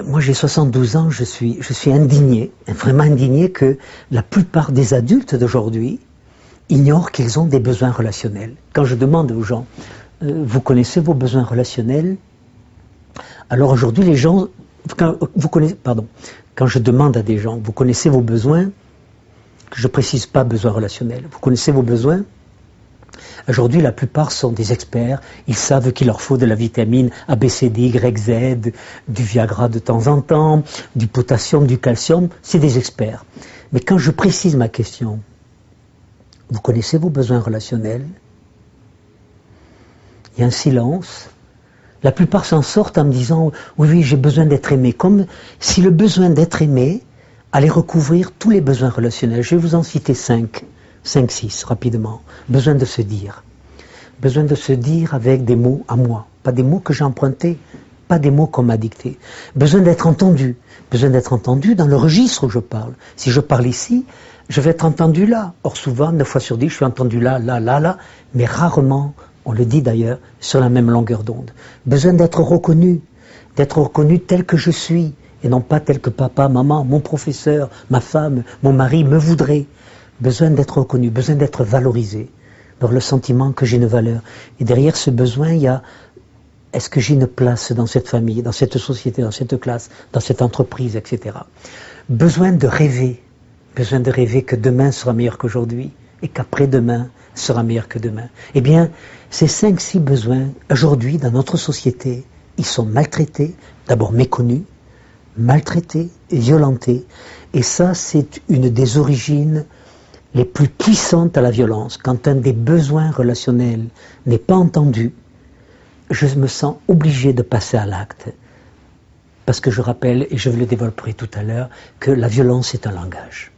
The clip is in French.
Moi j'ai 72 ans, je suis indigné, vraiment indigné que la plupart des adultes d'aujourd'hui ignorent qu'ils ont des besoins relationnels. Quand je demande aux gens, vous connaissez vos besoins relationnels? Alors aujourd'hui les gens, quand je demande à des gens, vous connaissez vos besoins? Je ne précise pas besoins relationnels, vous connaissez vos besoins? Aujourd'hui, la plupart sont des experts. Ils savent qu'il leur faut de la vitamine A, B, C, D, Y, Z, du Viagra de temps en temps, du potassium, du calcium. C'est des experts. Mais quand je précise ma question, vous connaissez vos besoins relationnels? Il y a un silence. La plupart s'en sortent en me disant « Oui, j'ai besoin d'être aimé », comme si le besoin d'être aimé allait recouvrir tous les besoins relationnels. Je vais vous en citer 5, 6 rapidement. Besoin de se dire. Besoin de se dire avec des mots à moi, pas des mots que j'ai empruntés, pas des mots qu'on m'a dictés. Besoin d'être entendu. Besoin d'être entendu dans le registre où je parle. Si je parle ici, je vais être entendu là. Or souvent, 9 fois sur 10, je suis entendu là, mais rarement, on le dit d'ailleurs, sur la même longueur d'onde. Besoin d'être reconnu tel que je suis, et non pas tel que papa, maman, mon professeur, ma femme, mon mari me voudraient. Besoin d'être reconnu, besoin d'être valorisé, dans le sentiment que j'ai une valeur. Et derrière ce besoin, il y a, est-ce que j'ai une place dans cette famille, dans cette société, dans cette classe, dans cette entreprise, etc. Besoin de rêver que demain sera meilleur qu'aujourd'hui, et qu'après-demain sera meilleur que demain. Eh bien, ces 5-6 besoins, aujourd'hui, dans notre société, ils sont maltraités, d'abord méconnus, maltraités, violentés. Et ça, c'est une des origines les plus puissantes à la violence. Quand un des besoins relationnels n'est pas entendu, je me sens obligé de passer à l'acte. Parce que je rappelle, et je le développerai tout à l'heure, que la violence est un langage.